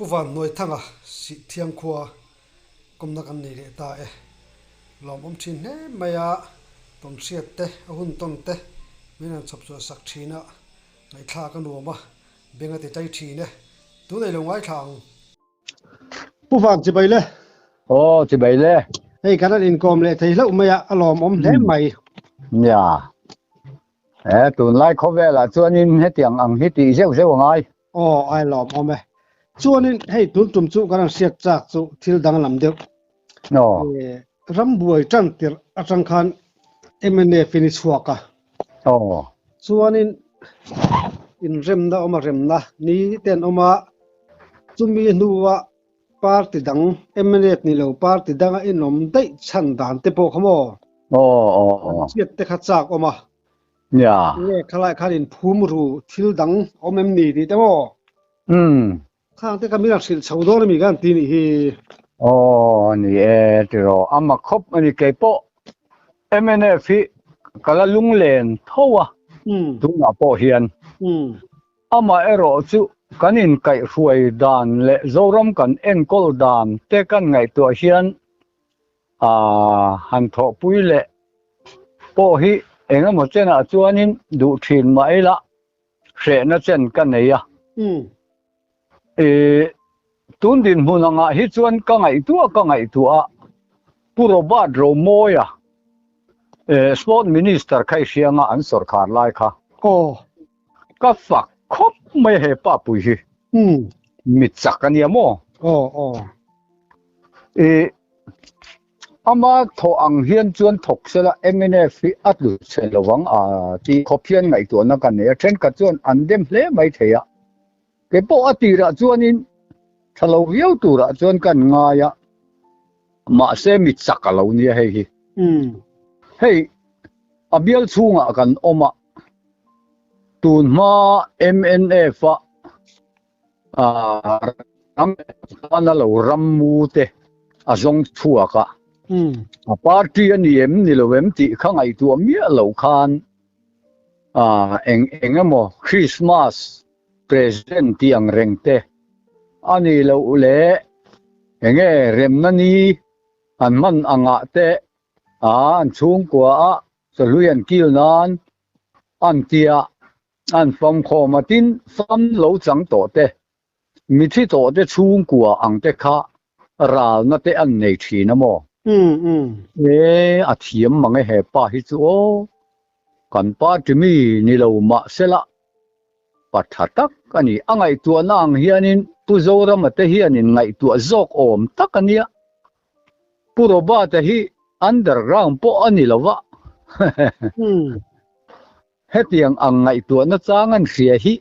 puvan noi thanga si thiang khua komna kan ni le ta e lom thin he maya ton siat te ahun ton te minan chop chu sak thina ngai thla kan ruama benga te tai thine tu nei lo ngai thang puvan chi bai le Chỉ bảy lệ. hei kanan income le thei lo maya alom hle mai Dạ. Tuần lai khó về là cho nên hết tiếng ăn hết tí xéo xéo ngay. ai lom e chuanin hei tun tum chu kan siat chak chu thil dang lam deuh rambuai tang tir atang khan emene finish huaka chuanin in remna oma remna ni ten oma chumi nuwa party dang emene ni lo party dang a inom dei chan dan te po khamo chiat te kha chak oma Dạ. nge khalai khanin phum ru thil dang omem ni ti te mo khang te kamira sil chaudor mi gan ti ni hi Ni rồi ama khop ani cái bộ MNF kala lung len thowa tung na po hian ama ero chu kanin kai ruai dan le zoram kan enkol dan te kan ngai to hian han tho pui le po hi enga mo chena chuanin du thin mai la hre na chen kan nei a tun din hunanga hi chuan ka ngai tua puro bad ro moya sport minister khai sianga an sarkar lai kha ka fak khop mai he pa pui hi mit chakania mo ama tho ang hian chuan thok sela MNF atlu chelawang ti khopian ngai tu na kan ne tren ka chuan andem hle mai theya ke po atira chuanin thalo viau tura chuan kan nga ya ma se mit chakalo ni hi hei abial chunga kan oma tun ma MNF am ana lo rammu te azong thuaka party ani em ni lo em ti khangai tu mi lo khan engamo Christmas present ti ang rengte ani lo le enge remnani an man anga te an chung kwa soluyan kilnan an tia an fam khomatin fam lo chang to te mi thi to te chung kwa ang te kha ral na te an nei thina mo a thiam mange he pa hi chu kan pa timi ni lo ma sela pathatak ani angai tu nang hianin puzoram te hianin ngai tu zok om takania puro ba te hi underground po ani lova hetiang ang ngai tu na changan khria hi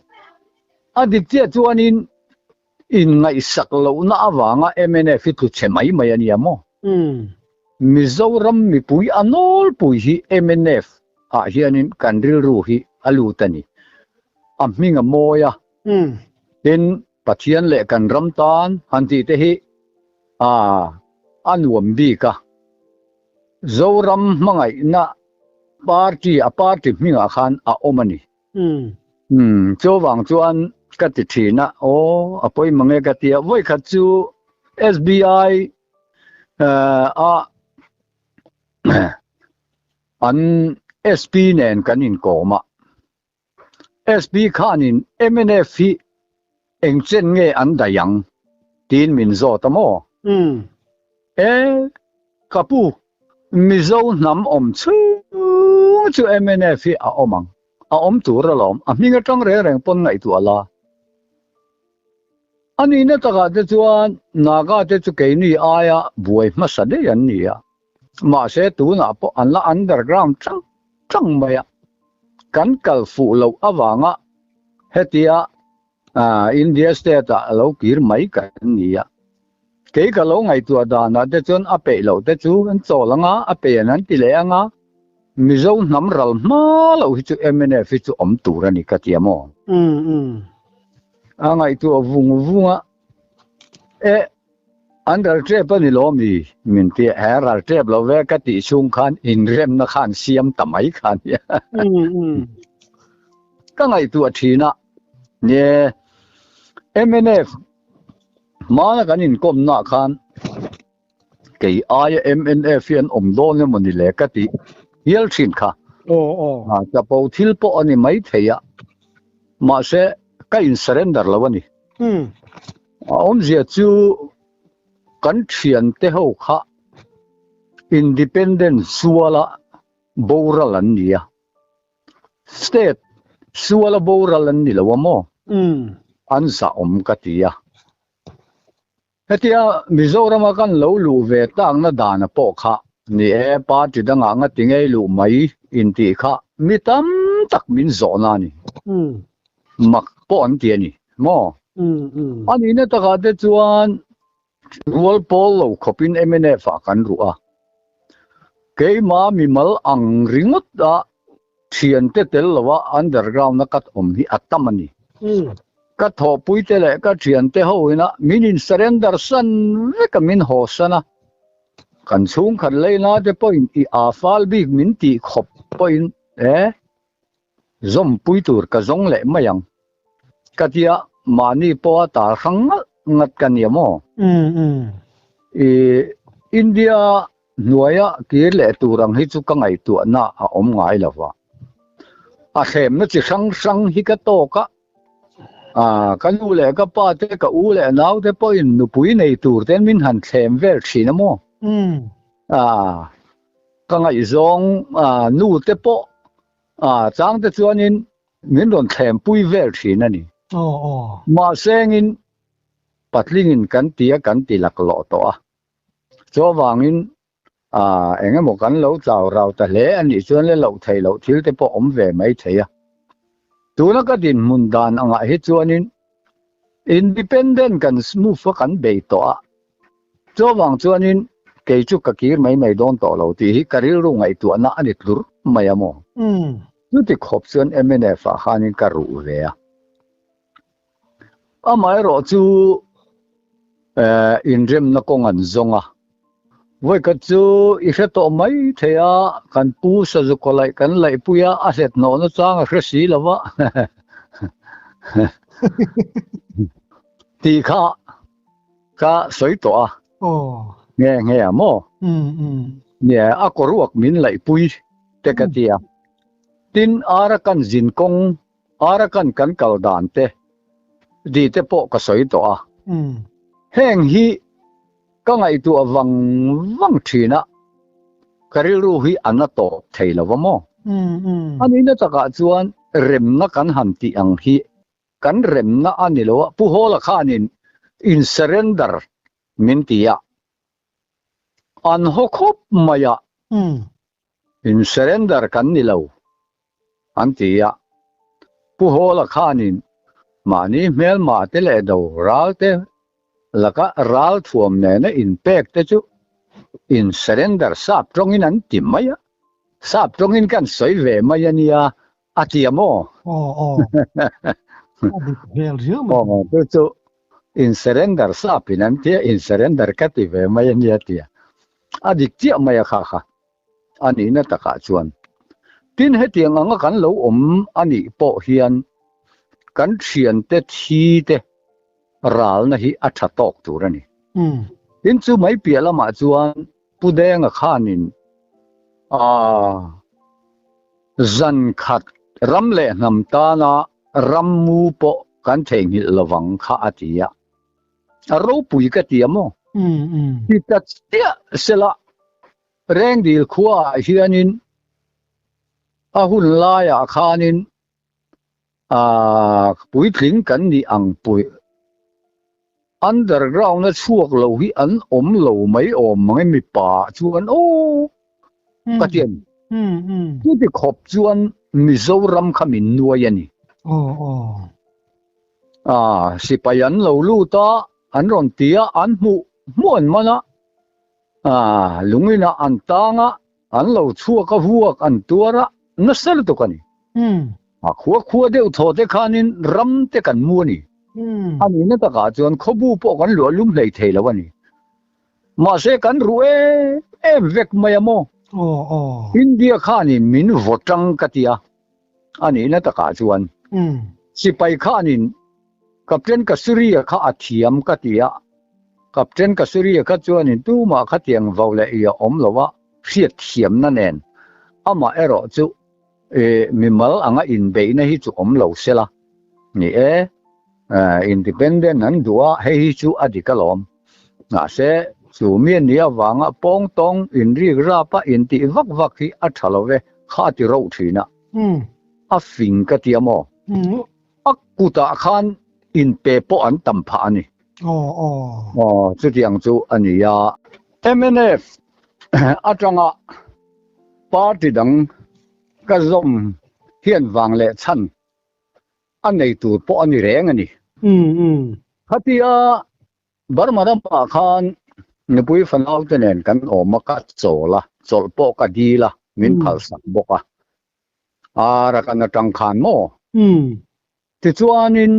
aditya chuanin in ngai sak lo na awanga MNF tu chemai mai ani amo Mizoram mi pui anol pui hi MNF hianin kanril ru hi alutani amminga moya tin pathian le kan ramtan hanti te hi anuam bi ka zoram mangai na party minga khan a omani chowang chuan kati thina apoi mange katia voi khachu SBI an SP nen kanin koma SP khanin MNF engchen nge an dayang tin min zo tamo kapu mizo nam om chu MNF a omang a om tur lom a minga tang reng pon ngai tu ala ani na taka te chuan naga te chu ke ni aya buai ma sa de an ni a ma se tu na po an la underground chang maya kan kal fu lo awanga hetia India state a lo kir mai kan ni a ke ka lo ngai tu da na te chun a pe lo te chu an cholanga a pe an ti le anga mizo nam ral ma lo hi chu MNF chu om tur ani ka ti mo angai tu vunga andal trep ni lo mi min ti heral trep lo ve ka ti chung khan in rem na khan siam tamai khan ya ka ngai tu athina ne MNF mana kanin kom na khan cái IMF phiên đô nên mình đi lệ cái tí hiel xin kha cái bầu thil po anh mấy thầy ạ mà sẽ cái in surrender là vậy ông giờ chú cắn chuyện thế hậu kha independent suala bora lan nia state suala bora lan ni lawa mo an sa ka ti ya hetia Mizoram kan lo lu ve tang na dana po kha ni e pa ti da nga tingai lu mai in ti kha mi tam tak min zo na ni mak po an ti ni mo ani na ta ga de chuan rual pol lo khopin MNF kan ru a ke ma mi mal ang ringot da thian te tel lawa underground na kat hi atamani ka tho pui te le ka thian te ho ina minin surrender san ve ka min ho sana kan chung khan le na te point I a fal big min ti khop point zom pui tur ka zong le mayang ka tia mani po ta khang ngat kan yamo India nuaya kir le turang hi chu ka ngai tu na a om ngai lawa a khem na chi sang hi ka to ka kan u le ka pa te ka u le naw te po in nu pui nei tur ten min han khem vel thina mo ka ngai zong nu te po chang te chuanin min ron khem pui vel thina ni ma sengin patlingin kan ti lak lo to a cho wangin enge mo kan lo chau rau ta le ani chuan le lo thei lo thil te po om ve mai theia tuna ka din mun dan anga hi chuanin independent kan smooth kan be to a cho wang chuanin ke chu ka kir mai don to lo ti hi karil ru ngai tu na ani tur mai amo tu ti khop chuan MNF khanin ka ru ve a amai ro chu in rem na kong an zonga voi ka chu I hre to mai theya kan pu sa zu ko lai kan lai puya a set no na chang hre si lawa ti kha ka soi to a nghe mo nè a ko ruak min lai pui te ka tia tin ara kan jin kong ara kan kal dan te di te po ka soi to a heng hi ka ngai tu awang thina karilu hi anato theilawa mo ani na taka chuan rem na kan han ti ang hi kan rem na anilo pu hola khanin in surrender min tia an hokop maya in surrender kan nilo an tia pu hola khanin mani mel ma te le do ralte laka ral thuam ne na in pek te chu in surrender sap trongin an tim maya sap trongin kan soi ve maya nia atiamo hel riama te chu in surrender sap in an tia in surrender ka ti ve maya nia tia adik tia maya kha ani na taka chuan tin he tiang anga kan lo om ani po hian kan thian te thi te ral na hi atha tok turani tin chu mai piala ma chuan pudenga khanin zan khat ramle nam ta na rammu po kan theng hi lawang kha atia aro pui ka tiamo ti ta tia sela reng dil khuwa hianin ahun la ya khanin pui thling kan ni ang pui underground na chuak lo hi an om lo mai om mai mi pa chuan ka tian tu ti khop chuan Mizoram khamin nuai ani sipayan lo lu ta an ron tia an mu muan mana lungina an tanga an lo chuak a huak an tuara na sel to kani khuwa de tho te khanin ram te kan mu ni ani na taka chuan khobu po kan lo lum hlei thei lawani ma se kan ruwe vek mayamo India khanin min votang katia ani na taka chuan sipai khanin kapten kasuriya kha athiam katia Captain Kasuri ka chuan in tu ma kha tiang vo le ia om lowa hriat thiam na nen ama ero chu mimal anga in be na hi chu om lo sela ni independent an dua hei chu adikalom na se chu mien ni awanga pong tong in ri ra pa in ti vak vak hi a thalowe kha ti ro thina a fing ka ti amo akuta khan in pe po an tam pha ani chu tiang chu ania MNF atanga party dang ka zom hian wang le chan anei tu po ani reng ani hatia barmadam pa khan nipui fanau tenen kan omaka chola cholpo ka dila min phal sak boka ara kan tang khan mo ti chuanin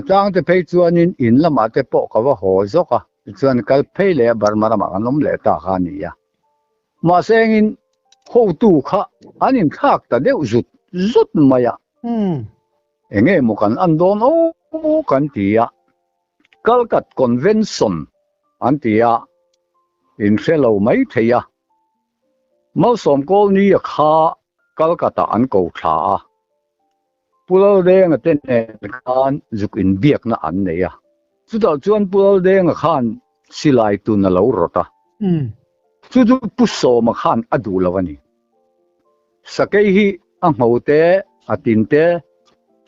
tang te phei chuanin in lama te po ka wa ho zoka chuan kal phei le barmadam kan lom le ta khania ma sengin ho tu kha anin thak ta deu zut maya enge mukan andon o kan tia Kalkat Convention antia in fellow mai theya mau som ko ni kha Kalkata an ko tha pulo deng ten kan zuk in biak na an neya chuda chuan pulo deng khan silai tu na lo rota chu puso ma khan adu lawani sakei hi ang hote atinte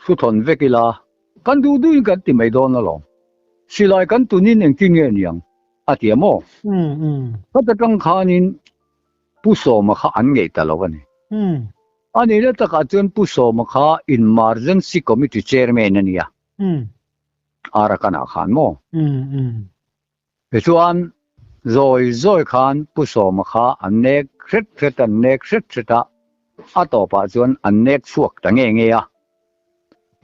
su thon vekila kan du kan ti mai don lo silai kan tunin eng king niang atiamo ka tang khanin puso ma kha an ngei ta lawani ani le ta ka chuan puso ma kha emergency committee chairman ania ara kana khan mo chuan zoi khan puso ma kha an nek kret an nek kret atopa chuan an nek suak ta nge ya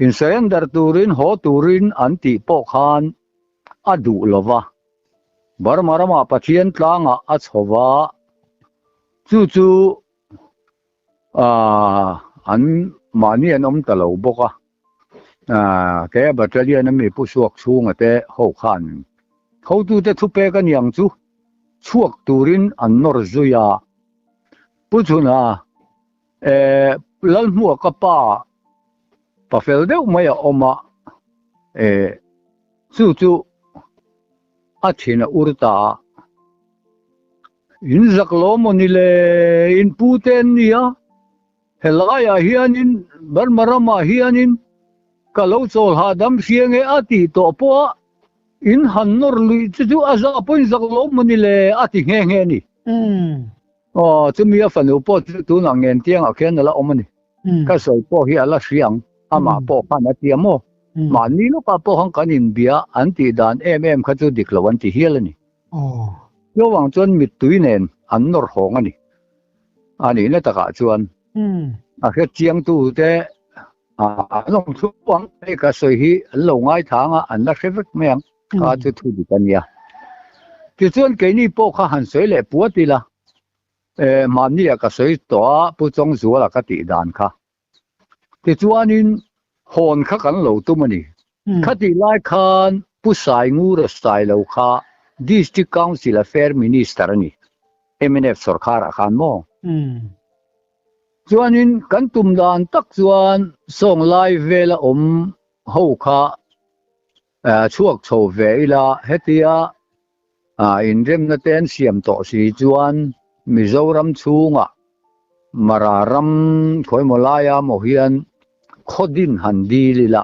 in surrender turin ho turin anti po khan adu lova barmarama pathian tlanga achowa chu an mani an om talo boka ke battalion mi pu suak chunga te ho khan ho tu te thu pe kan yang chu chuak turin an nor zuya puchuna lal mu ka pa fel deuh maya oma chu athina urta in zaklo monile in puten nia helaya hianin barmarama hianin kalau chol hadam sienge ati to po in hannor lui chu aza point zaklo monile ati nge ni chumi a fanu po tu na ngen tiang a khen la omani ka soi po hi ala siang ama po kana tiamo mani lo ka po hang kanin bia anti dan kha chu diklawan ti hialani yo wang chuan mit tuinen an nor hong ani na taka chuan a khe chiang tu te long chu wang ka soi hi lo ngai thanga an la khevek meang ka chu thu dikania ti chuan ke ni po kha han soi le puatila mani ka soi to pu chong zuala ka ti dan kha ti chuanin hon kha kan lo tumani khati lai khan pu sai ngu ra sai lo kha district council affair minister ani MNF sarkar khan mo chuanin kan tum dan tak chuan song lai vela ho kha chuak chho veila hetia in rem na ten siam to si chuan Mizoram chunga mararam khoimolaya mohian khodin handi lila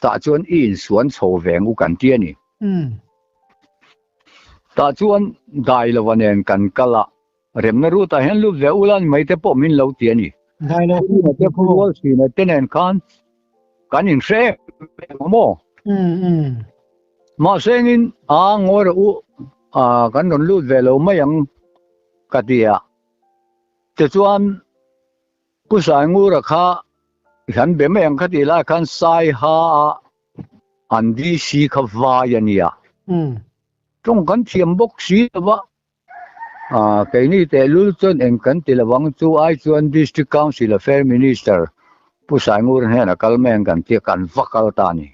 ta chuan in suan chho veng u kan ti ani ta chuan dai lawanen kan kala remna ru ta hen lu ve ulan mai te po min lo ti ani dai lo te phu wal si na tenen kan in she mo ma sengin ngor u kan don lu ve lo mayang katia te chuan pu sai ngu ra kha han be mayang khati la kan sai ha an di si kha va yania trong kan thiam bok si wa ke ni te lul chon en kan tilawang chu ai chuan district council affair minister pu sai ngu ren hena kalmeng kan ti kan vakal ta ni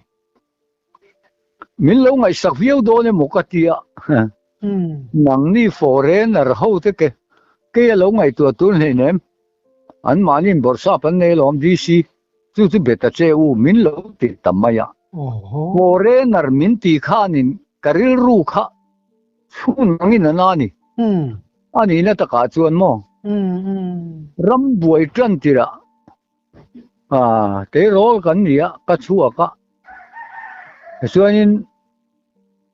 min lo ngai sak viau do ne mukatia nang ni foreigner ho te ke lo ngai tu tu ne nem an manin borsa pan ne lom dc chu beta che u min lo ti tamaya foreigner min ti khanin karil ru kha chun ngin na ni ani na ta ka chuan mo ram buai tran tira te rol kan nia ka chua ka chuanin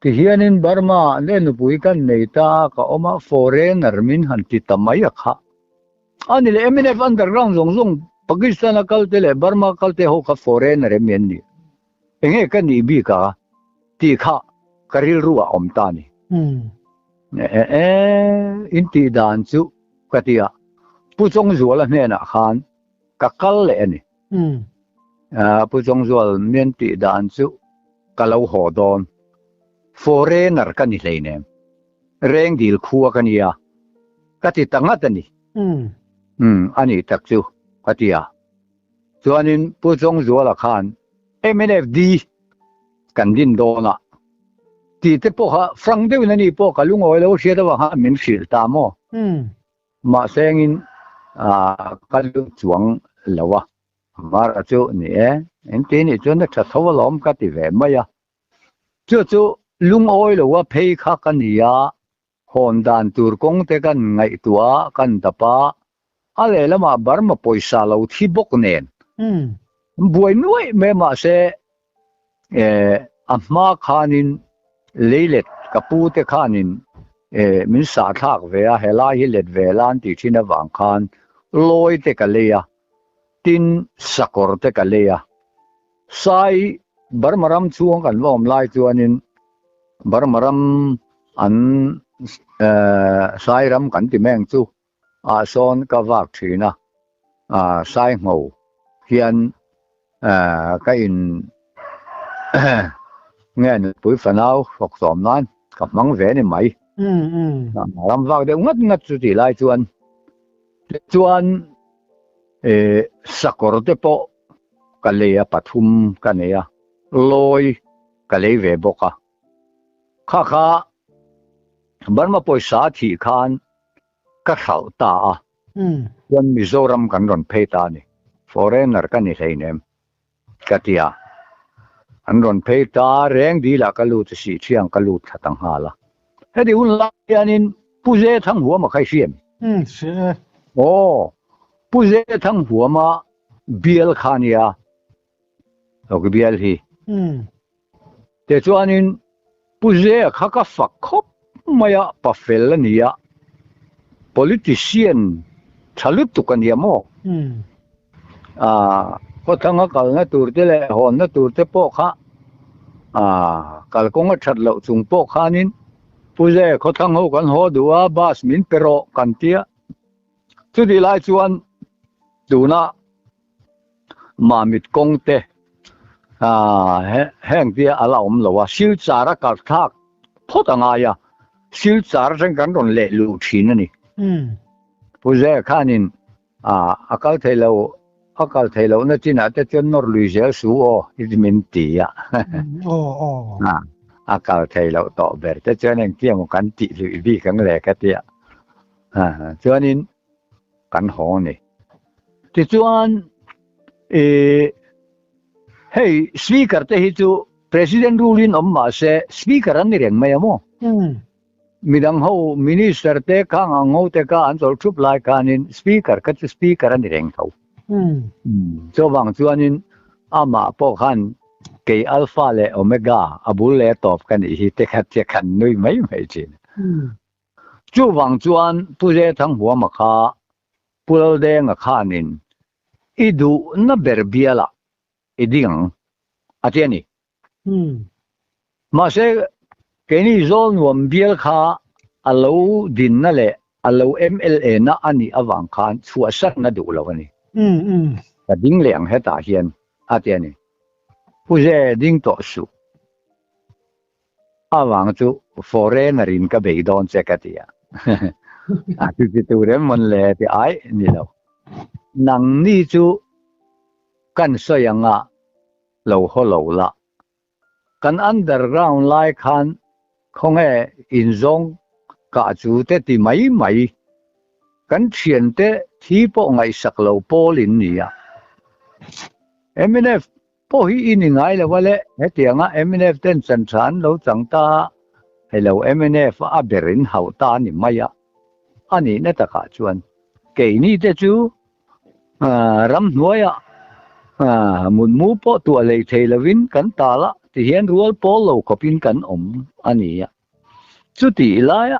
ti hianin Burma ne nu pui kan nei ta ka oma foreigner min han ti tamaya kha ani le MNF underground zong Pakistan kalte le Burma kalte ho ka foreigner men ni enge kan ni bi ka ti kha karil ruwa om ta ni inti dan chu katia pu chong zuala hne na khan ka kal le ni pu chong zual men ti dan chu kalau ho don foreigner kan ni leine reng dil khuwa kan ya kati tangat ani ani tak chu katia chuanin pu chong zuala khan MNFD kan din dona ti te po ha frang deu na ni po kalungoi lo sia da ha min sil ta mo ma sengin kalu chuang lawa mar chu ni en te ni chon da tha thawalom ka ti ve maya chu lungoi lo wa phei kha kan ya hon dan tur kong te kan ngai tua kan da pa ale lama Burma poisa lo thi bok nen buai nuai me ma se amma khanin leilet kapute khanin min sa thak ve a hela hi let velan ti thina wang khan loi te kaleya tin sakor te kaleya sai Burmaram chuang kan lom lai chuanin Burmaram an sai ram kan ti meng chu a son ka wak thina sai ngau hian ka in nghe tuổi phần nào hoặc tóm nan gặp mắng vẽ này mấy làm vào để ngất ngất chú chỉ lại chuan sakor te po kalea pathum kanea loi kalei ve boka kha Burma poisa thi khan ka thau ta chuan Mizoram kan ron phei ta ni foreigner kan ni hleinem katia an ron phei ta reng di la kalu te si chiang kalu thatang hala hedi un la yanin puze thang huwa ma khai siam puze thang huwa ma bial khania ok bial hi te chuanin puze kha ka fak khop maya pa fel ania politician thalut tu kan yamo ko thanga kal na tur te le hon na tur te po kha kal konga that lo chung po khanin puze ko thang ho kan ho duwa bas min pero kan tia chu di lai chuan duna mamit kong te heng tia ala om lo wa sil chara kal thak photanga ya sil char jang kan ron le lu thin ani puze khanin akal thelo na china te chon nor lui zel su idmin ti ya akal thelo to ber te chen en kiam kan ti lui bi kan le ka tia chuanin kan ho ni ti chuan hey speaker te hi chu president rulin amma se speaker an ni reng mai amo midang ho minister te khang angho te ka an chol thup lai kanin speaker ka chu speaker an ni reng thau cho wang chuanin ama po khan ke alpha le omega abul le top kan hi te khan nui mai chin chu wang chuan puje thang huwa ma kha pul de nga khanin idu na berbiala iding atiani ma se keni zon wam bial kha alo din na le alo MLA na ani awang khan chua sak na du lo ani ka ding leng heta hian atiani puje ding to su awang chu foreigner in ka beidon chekatia ati tu re mon le ti ai ni lo nang ni chu kan soyanga lo ho lo la kan underground lai khan không e in zong cả chú te ti mai kan thiền te thi po ngai sak lo polin ni a MNF po hi in ngai la wale he tianga MNF ten chan chan lo chang ta hello MNF a berin hau ta ni maya ani na ta ka chuan ke ni te chu ram nuaya mun mu po tu le theilovin kan ta la ti hian rual pol lo kopin kan ani ya chu ti la ya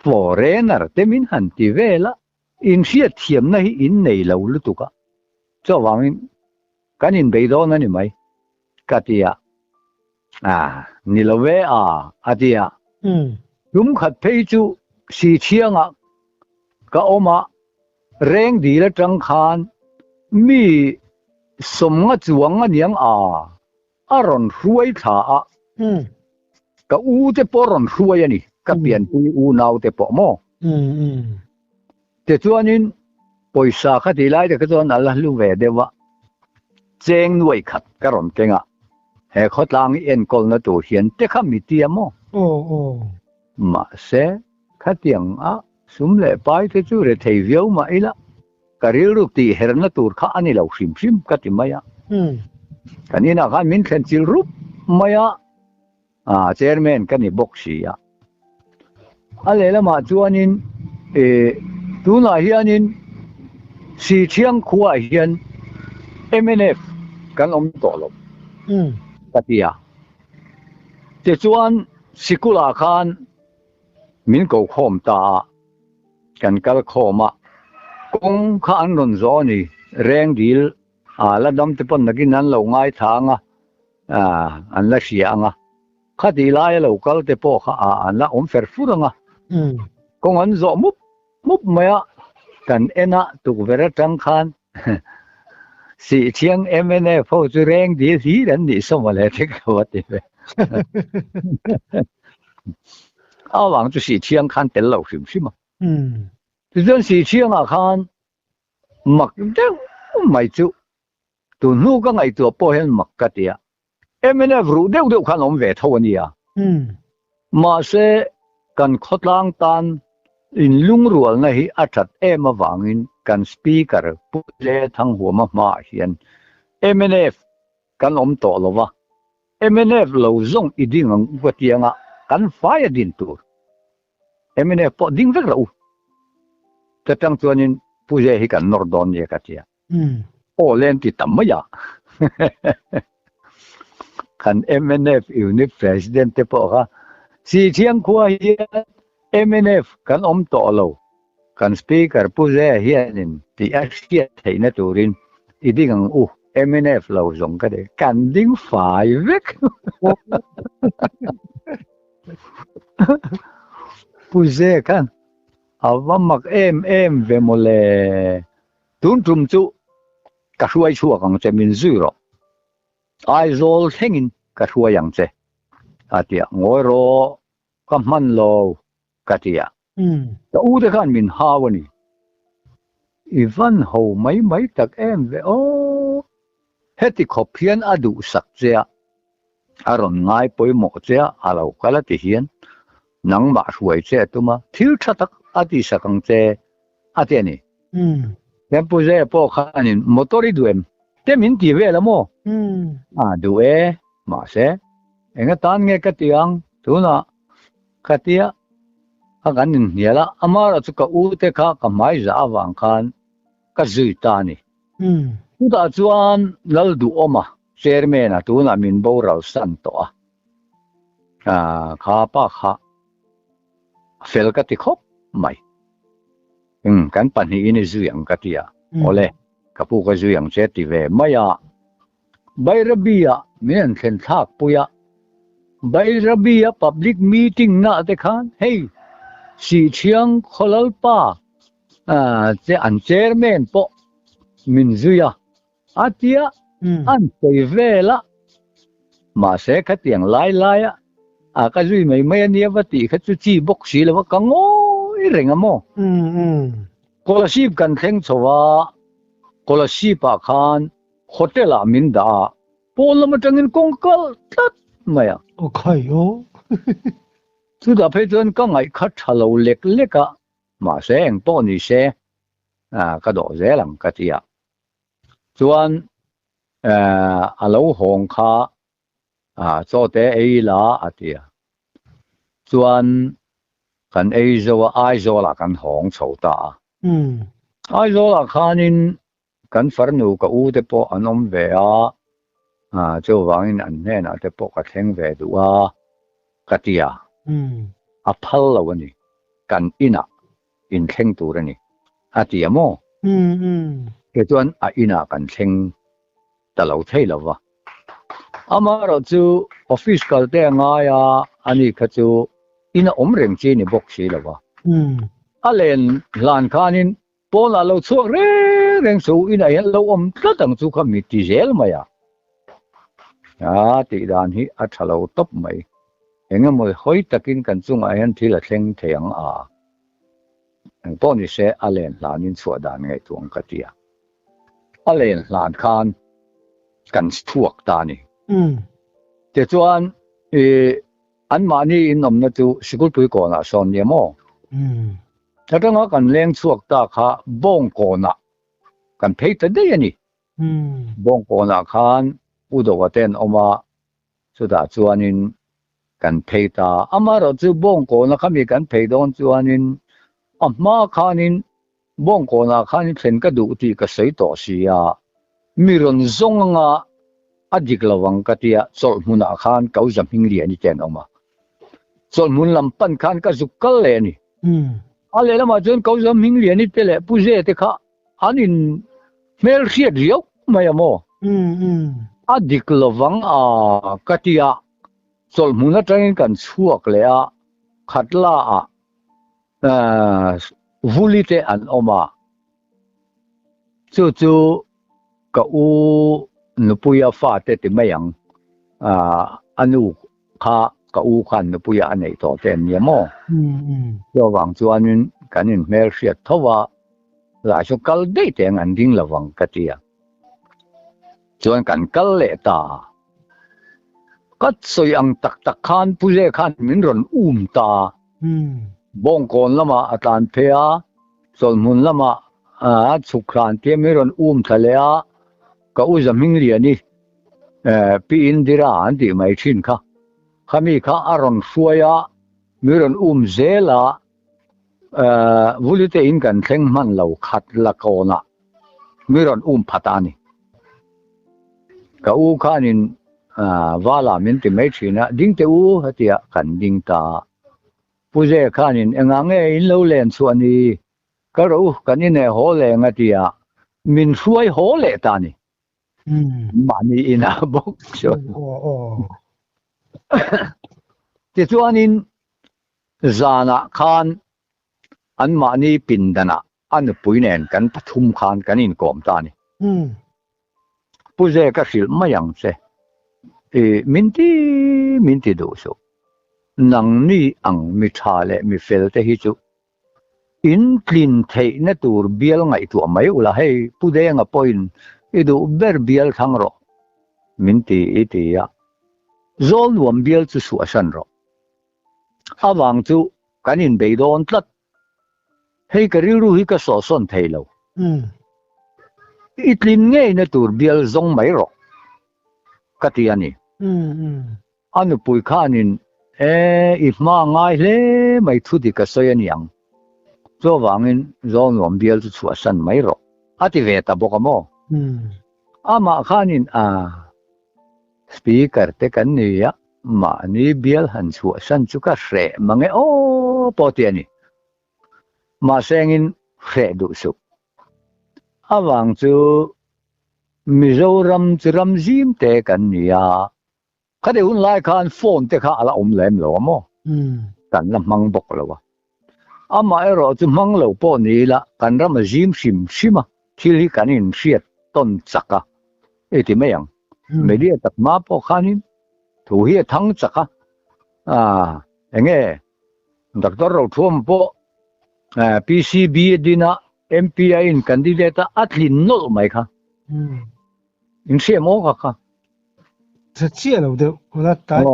foreigner te min han ti vela in sia thiam na hi in nei lo lu tu ka cho wangin kan in be do na ni mai katia ni lo ve atia dum khat phei chu si chianga ka oma reng di la tang khan mi som nga chuang aniang aron ruai tha ka u te poron ruai ani ka pian pui u nau te po mo te chuanin poisa kha ti lai te ka chuan ala lu ve dewa cheng nuai khat ka ron kenga he khotlang en kol na tu hian te kha mi ti mo ma se kha tiang sum le pai te chu re thei viau ma ila karil ru ti herna tur kha ani lo sim ka ti maya kanina kha min khen chil rup maya chairman kani boxi ya alela ma chuanin tuna hianin si thiang khuwa hian MNF kan to lo katia te chuan sikula khan min ko khom ta kan kal khoma kong kha an ron zo ni reng dil la dam te pon nagin an lo ngai thanga an la sianga kha di lai lo kal te po kha an la fer furanga kong an zo mup maya kan ena tu vera tang khan si chiang MNF ho chu reng dil hi ran ni so ma le te ka wa ti ve wang chu si chiang khan tel lo sim ma tu dân si chiang khan mak deu mai chu tu nu ka ngai tu po hen mak ka tia MNF ru deu khan ve tho ni ma se kan khotlang tan in lung rual na hi athat ema wangin kan speaker pu le thang huama ma hian MNF kan to lova MNF lo zong iding ang watianga kan fire din tur MNF po ding vek lo tatang chuanin puje hi kan nordon ye katia len ti tamaya kan MNF unit president te po ka si chiang khua hi MNF kan to lo kan speaker puje hianin ti asia theina turin iding ang MNF lo zong ka de kan ding fai vek puje kan awamak em ve mole tun tum chu ka huai chu kang che min zuro ai zol thengin ka huai yang che atia ngoi ro ka man lo katia ta u de kan min hawani ivan ho mai tak em ve heti khopian adu sak che aron ngai poi mo che alo kala ti hian nang ma huai che tuma thil thatak ati sakang che atiani tempo je po khanin motori duem te min ti ve la mo due ma se enga tan nge ka tiang tuna katia aganin yala amara chu ka u te kha ka mai za awang khan ka zui ta ni ta chuan lal du oma chairman a tuna min boral san to kha pa kha fel ka ti khop mai kan pan hi ni zuyang katia ole kapu ka zuyang che ti ve maya bairabia men khen thak puya bairabia public meeting na te khan hey si chiang kholal pa che an chairman po min zuya atia an sei vela ma se khatiang lai ka zui mai ania vati kha chu chi box si lawa ka ngoi renga mo scholarship kan theng chowa scholarship a khan hotel a min da polama tangin kongkal tat mày à okay ô chú đã phải tuân có ngày khát lâu lệch lệch à mà sẽ anh bỏ đi xe cái đó dễ lắm cái gì à chuan lâu hong kha cho té ấy là gì à chuan kan ấy rồi ai rồi là kan hong sầu ta ai rồi là khanin kan phar nu ka u te po anom ve cho wangin an ne na te po ka theng ve du ka tia phal lo ni kan ina in theng tu ra ni tia mo ke chuan ina kan theng ta lo thei lo wa ama ro chu office kal te nga ya ani kha chu ina om reng chi ni bok si lo wa alen lan khanin po la lo chuak re reng su ina yan lo om ta tang chu kha mi ti zel ma ya ti dan hi a thalo top mai enga moi hoi takin kan chung a yan thila thleng theng ang po ni se alen lanin chua dan ngai tuang ka tia alen lan khan kan thuak ta ni te chuan an mani in nom na chu sikul pui ko na son ye mo tatanga kan leng chuak ta kha bong ko na kan phei ta de ani bong ko na khan udo wa ten oma chuda chuanin kan phei ta amaro chu bong ko na khami kan phei don chuanin amma khanin bong ko na khanin thlen ka du ti ka sei to sia miron zonga adik lawang katia chol huna khan kau zamhing li ani ten oma chol mun lampan khan ka zukal le ni ale lama jon kau zamhing li ani tele puje te kha anin mel riat riau maya mo adik lawang katia chol muna tangin kan chuak le khatla vulite an oma chu ka u nupuya fa te ti mayang anu kha ka u khan nupuya anei to ten ye mo yo wang chuanin kanin mel riat thowa la so kal de te ngan ding lawang katia chuan kan kal le ta kat soi ang tak tak khan puje khan min ron ta bong kon lama atan phea sol mun lama chukran te mi ron thalea ka u zaming liani pi indira anti mai thin kha khami kha aron suaya miron zela vulite in kan thleng man lo khat la kona miron phatani ka u khanin wala min ti mai thina ding te u hatia kan ding ta puje khanin engange in lo len chuani ka ro kanine ho le ngatia min suai ho le tani mani ina bok so ti chuanin zana khan an mani pindana an puinen kan pathum khan kanin kom tani puje ka sil mayang se minti do so nang ni ang mi thale mi fel te hi chu in clean thei na tur bial ngai tu mai ula hei pude nga point idu ber bial thangro minti itia zol nuam bial chu su asan ro awang chu kanin beidon tlat hei kariru hi ka so son theilo itlin nge na tur bial zong mai ro katiani anu pui khanin ifma ngai le mai thu di ka soyan yang zo wangin zol nuam bial chu asan mai ro ati ve ta bokamo ama khanin speaker te kan niya ma ni bial han chu san chu ka hre mange potiani ma sengin hre du su awang chu mizoram chiram zim te kan niya khade un lai khan phone te kha ala lem lo mo kan la mang bok lo wa ama ero chu mang lo po ni la kan ram zim sim sima thil hi kanin hriat ton chaka eti mayang media tak ma po khanin thu hi thang chaka enge doctor ro thum po PCB dina MPI in candidate atlin nol mai kha in se mo kha sẽ chia đâu được là tại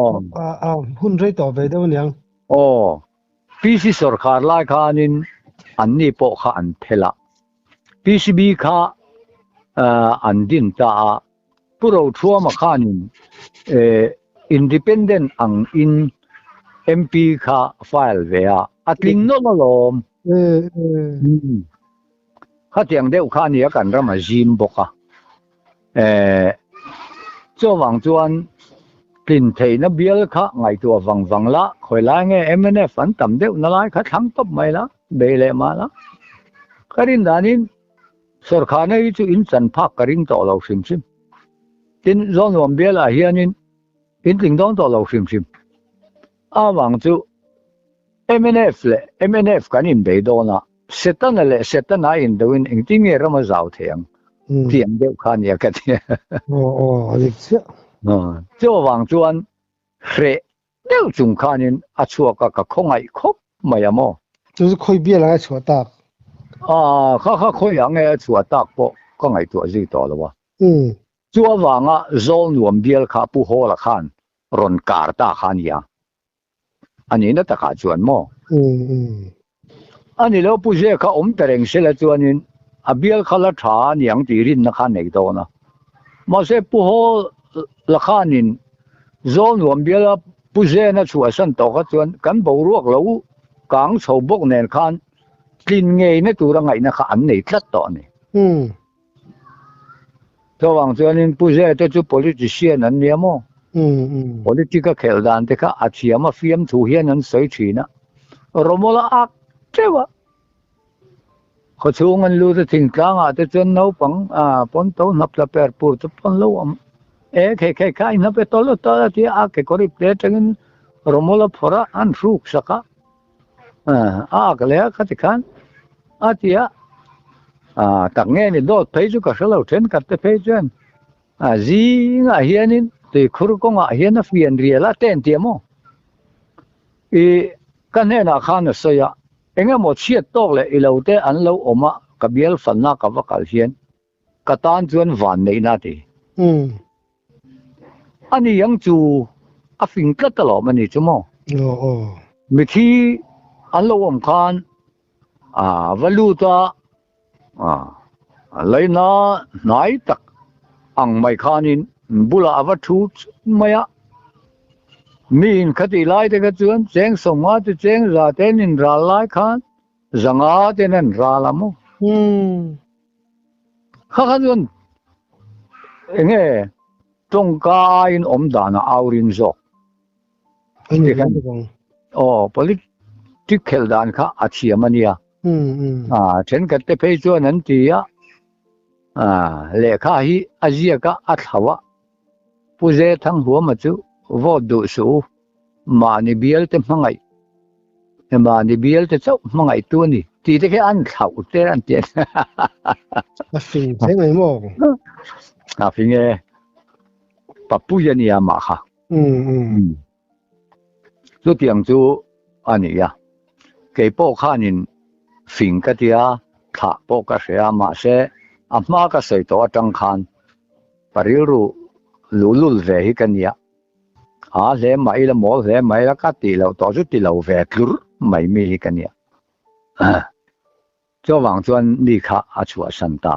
hun rây tỏ về đâu nhang PC sarkar lai khanin anni po kha an phela PCB kha an din ta puro thua ma khanin independent ang in MP kha file ve a atling no malom kha tiang deuh kha ni kan rama jim boka cho wang chuan tin thei na bial kha ngai tu wang wang la khoi la nge MNF an tam deuh na lai kha thang top mai la be le ma la karin danin sarkar nei chu in chan phak karing to lo sim sim tin zon wam bial a hianin in ting dong to lo sim sim a wang chu MNF kan in be do na setan a in doin ing ting e rama zau thiang tiang deuh kha ni ka ti lịch sự cho wang chuan hre deuh chung khanin a chuaka ka khongai khop mai amo 就是可以别来说大kha khoi ang e chua tak po ka ngai tu ji to lo wa 嗯 chua wanga zol nuam bial kha pu ho la khan ron kar ta khan ya ani na ta ka chuan mo ani lo pu je kha om tereng se la chuanin a bial khala tha niang ti rin na khan nei do na ma se pu ho la khanin zol nuam bial pu je na chua san to kha chuan kan bo ruak lo kang chho bok nen khan tin ngei na tu ra ngai na kha an nei tlat to ni to wang chuanin pu je te chu politician an niamo politika khel dan te kha achiama fiam thu hian an soi thina romola ak trewa kho chung an lu te thing tlang a te chon no pang pon to nap la per pur te pon lo am kai na pe to lo ta ti a ke kori ple tengin romola phora an ruk saka ka le kha ti khan atia tak nge ni dot phei chu ka shalo then ka te phei chen zi nga hianin te khur ko nga hian a fian riala ten ti mo kan he na khan sa ya enga mo chiat tok le ilote an lo oma ka bial fanna ka wakal hian ka tan chuan van nei na ti ani yang chu a fing ka ta lo mani chu mo mi thi an lo om khan valuta leina nai tak ang mai khanin bula ava thu maya min khati lai te ka chuan cheng soma te cheng ra te nin ra lai khan zanga te nen ra lamo kha chuan enge tongka in om dana aurin zo political dan kha achiamania then ka te phei chuan an ti a lekha hi azia ka athawa puze thang huama chu vote du su mani bial te mangai mani bial te chau mangai tu ni ti te ke an thau te an te a fin thế này mo a fin e papu ya ni ama kha chu tiang chu ani ya ke po khanin fin ka tia tha po ka ria ma se ama ka sei to atang khan pariru lulul ve hi kan ya le mai la mo le mai la ka ti lo to chu ti lo ve klur mai mi hi kan ya cho wang chuan ni kha a chua san ta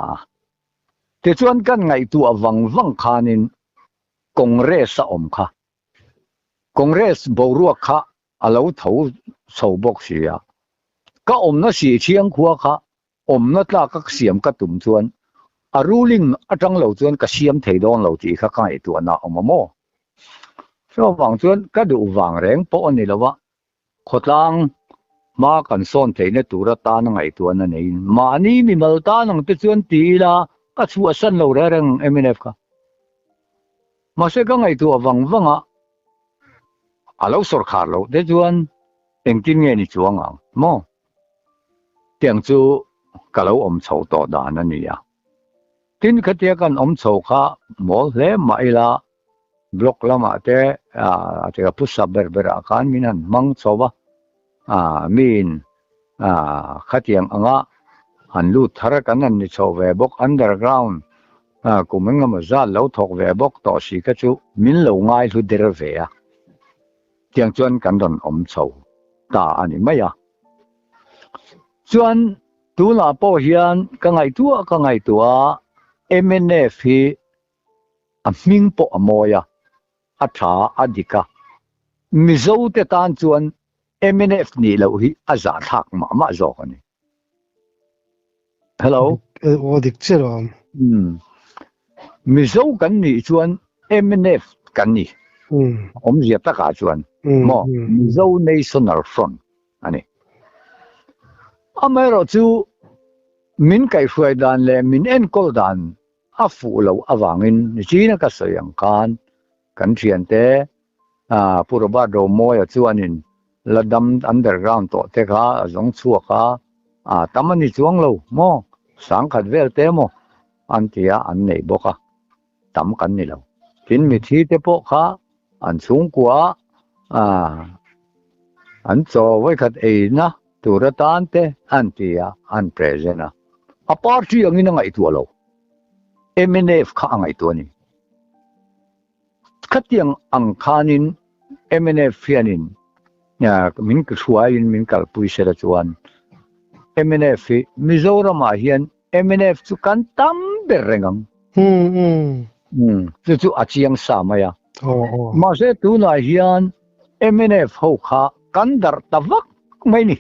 te chuan kan ngai tu awang wang khanin congress a om kha congress boruak kha alo tho so bok sia ka om na si chiang khuwa kha om na tla ka siam ka tum chuan a ruling atang lo chuan ka siam thei don lo ti kha kai tu na omamo so wang chuan ka du wang reng po ani lawa khotlang ma kan son thei na tura ta na ngai tu na nei ma ni mi mal ta nang te chuan ti la ka chu asan lo re reng MNF ka ma se ka ngai tu awang wanga alo sarkar lo de chuan engkin nge ni chuang ang mo tiang chu kalo om chho to da na ni ya tin khatia kan om chho kha mol hle maila block lama te te pusa berbera kan minan mang chowa min khatiang anga an lu thara kan an ni chowe bok underground cũng mình ngắm ra lâu thuộc về bốc tỏ sĩ cái chú mình lâu ngay thu đưa về à tiếng chuan cần đòn sầu ta anh ấy mấy à chuan tu là bao hiền cái ngày tua MNF hi mình bộ mồi à thà adika mizo te tan chuan MNF ni lo hi za thak ma zo ani hello o dik che ro mizo kan ni chuan MNF kan ni zia ta ka chuan mo mizo national front ani amero chu min kai hruai dan le min en kol dan a fu lo awangin ni china ka soyang kan thian te purba do moya chuanin ladam underground to te kha zong chua kha tamani chuang lo mo sang khat vel te mo an tia an nei boka tam kan ni lo tin mi thi te po kha an chung kwa an cho vai khat e na turatan te an tia an presena a party ang ina ngai tu lo MNF kha ngai tu ni khatiang ang khanin MNF fianin ya min ka suain min kal puisera chuan MNF Mizoram a hian MNF chu kan tam berengang chu achiang samaya ma se tu na hian MNF ho kha kan dar tawak mai ni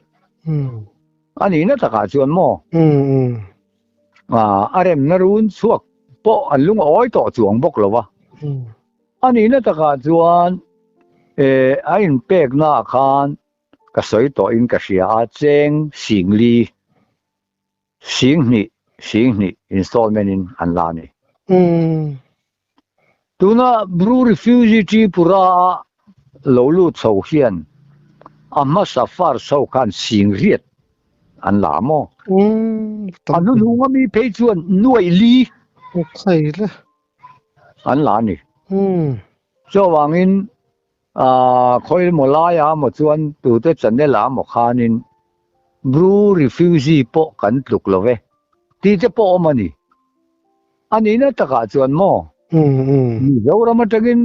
ani na taka chuan mo arem narun chuak po alung oi to chuang bok lowa ani na taka chuan ain pek na khan ka soi to in ka sia cheng singli singni installment in anlani tuna bru refugee chi pura lolu chau hian amma safar sau kan singriat an lamo anu lunga mi pe chuan nuai li khai la an lani cho wangin khoi molaya mo chuan tu te channe la mo khanin bru refugee po kan tluk love ti te po mani ani na taka chuan mo Mizoram atagin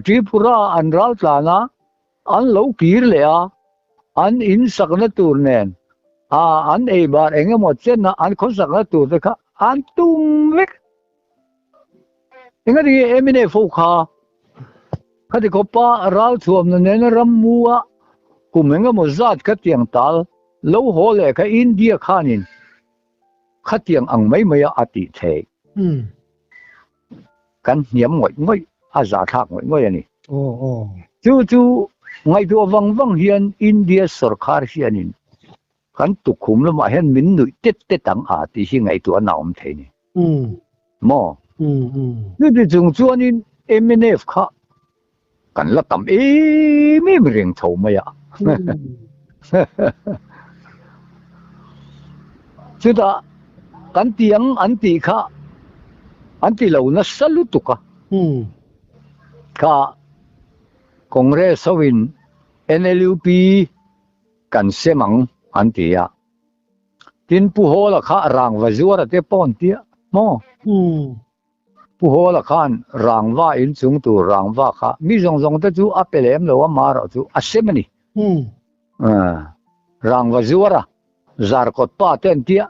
Tripura an ral tlana an lo kir le an in sakna turnen an e bar enge mo chen na an khon sakna tur te kha an tum vek inga di emine fo kha khati ko pa ral thuam na ne ram muwa kumenga mo zat ka tiang tal lo ho le ka India khanin khatiang ang mai maya ati the kan hiam ngoi za thak ngoi ani chu ngai tu wang hian India sarkar hianin kan tu khum lama hian min nui te tang ti hi ngai tu anaum theini mo ni chung chuanin MNF kha kan la tam mi ring tho maya chu da kan tiang an ti kha an ti lo na salutuka kha Congress win NLUP kan semang antia tin pu hola kha rang wa zuara te pon tia mo pu hola khan rangwa in chung tu rangwa kha mi zong te chu apelem lo ma ro chu asemani rangwa zuara zar kot pa ten tia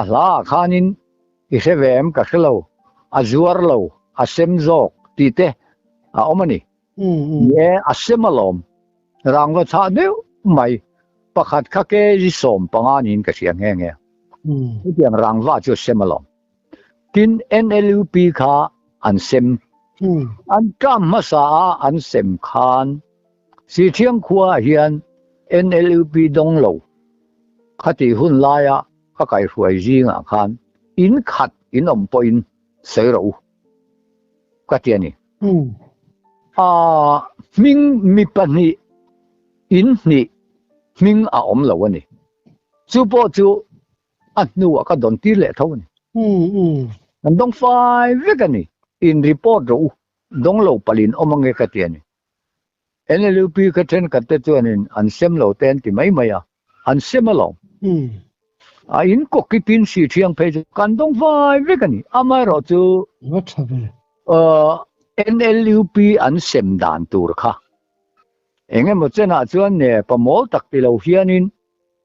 a la khanin I sevem ka khlo azuar lo asem zok ti te a omani ye asemalom rangwa tha deu mai pakhat kha ke ji som panganin ka siang nge tiang rangwa chu semalom tin NLUP kha an sem an kam masa an sem khan si thiang khua hian NLUP dong lo khati hun laya ka kai huai jinga khan in khat in om point sei ro ka tiani ming mi pani in ni ming a om lo ani chu po chu anu ka don ti le tho ni an dong fai vekani in report ro dong lo palin omange ka tiani NLUP ka ten ka te chuanin an sem lo ten ti mai maya an sem lo in ko ki pin si thiang phe kan dong vai ve kan ni amai ro chu what happened NLUP an sem dan tur kha enge mo chena chuan ne pamol tak ti lo hianin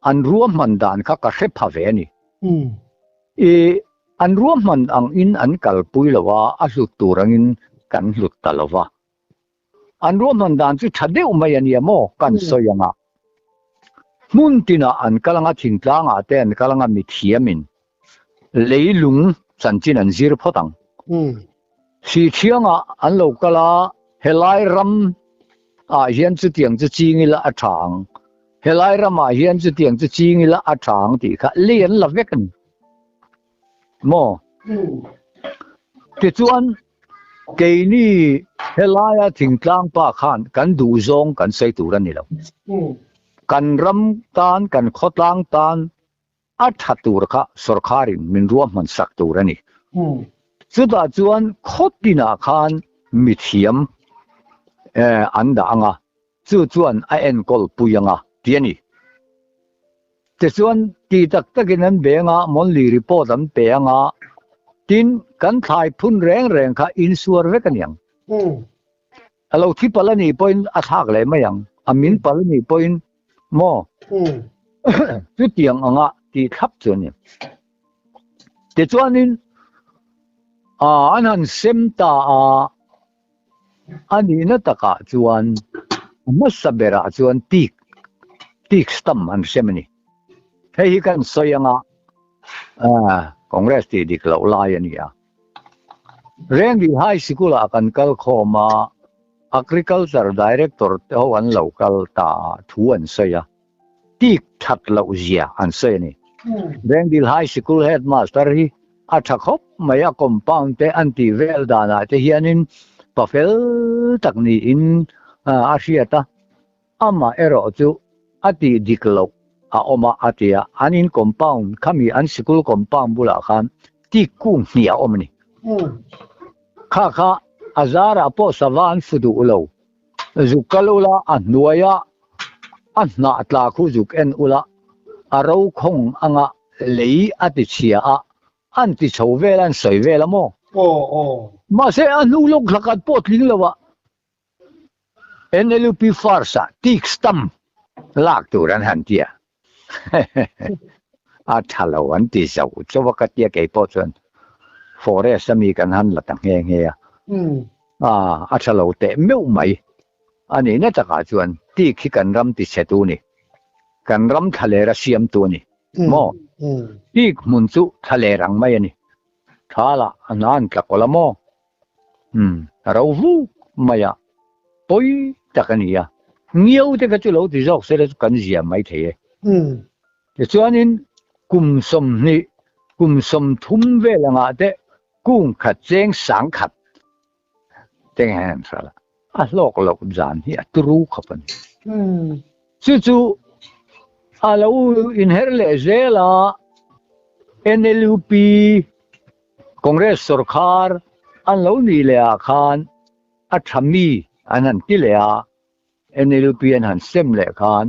an ruam man dan kha ka hre pha ve ni an ruam man ang in an kal pui lawa a hlut turangin kan hlut talawa an ruam man dan chu thade umai ani mo kan soyanga mun tina an kalanga thingtlanga te an kalanga mi thiamin leilung chanchin an zir photang si thianga an lo kala helai ram a hian chu tiang chu chingila a thang helai ram a hian chu tiang chu chingila a thang ti kha lian la vekan mo ti chuan ke ni helaya thingtlang pa khan kan du zong kan sei turan ni lo kan ram tan kan khotlang tan a thatur kha sarkarin min ruam man sak turani chuta chuan khotina khan mithiam anda anga chuan a en kol puyanga tiani te chuan ti tak takin an benga monli report an peanga tin kan thai phun reng kha insur vekaniang alo thi palani point a thak le mayang amin palani point mo chu tiang anga ti thap chuan te chuanin an semta ani na taka chuan masabera chuan tik stam an semani hei kan soyanga congress ti diklo lai ania rengi high school akan kal khoma agriculture director te ho an local ta thu an soya tik thak lo zia an soyani rengi high school headmaster hi athakop maya compound te anti vel dana te hianin pafel takni in asiata ama ero chu ati diklo a oma atia anin compound khami an school compound bula khan ti ku hnia omni kha azara po savan fudu ulo zukalula annuaya anna atla khu zuk en ula aro khong anga lei ati chia a anti chhovelan soivela mo ma se anu lok lakat pot ling lawa NLP farsa tik stam lak turan hantia a thalo an ti sau chowakat ya ke pochon forest mi kan han la tang nge ya a thalo te meu mai ani na taka chuan ti khi kan ram ti setu ni kan ram thalera siam tu ni mo tik mun chu thalerang mai ani thala anan tlakola mo rawu maya poi takania nghiau te ka chu lo ti jok se le kan zia mai the te chuanin kum som thum velanga te kung khat cheng sang khat teng han sala a lok jan hi atru khapan chu alo in herle zela NLUP congress sarkar an lo ni le a khan a thami anan ti le a NLUP an han sem le khan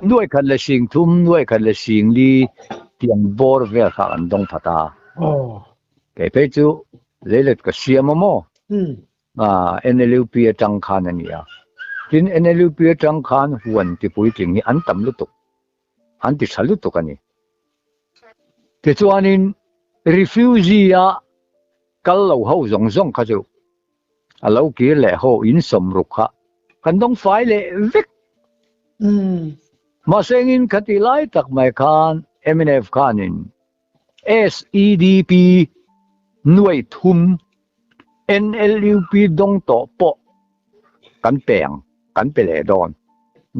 nuai khat le sing thum nuai khat le sing li tiang bor vel kha an dong phata ke pe chu lelet ka siam mo NLUP atang khan ania tin NLUP atang khan huan ti pui ting ni an tam lu tuk an ti salu tuk ani te chuanin refugee a kal lo ho zong kha chu alo ki le ho in som ruk kha kan dong fai le vek ma sengin khati lai tak mai khan MNF khanin SEDP nuai thum NLUP dong to po kan peng kan pele don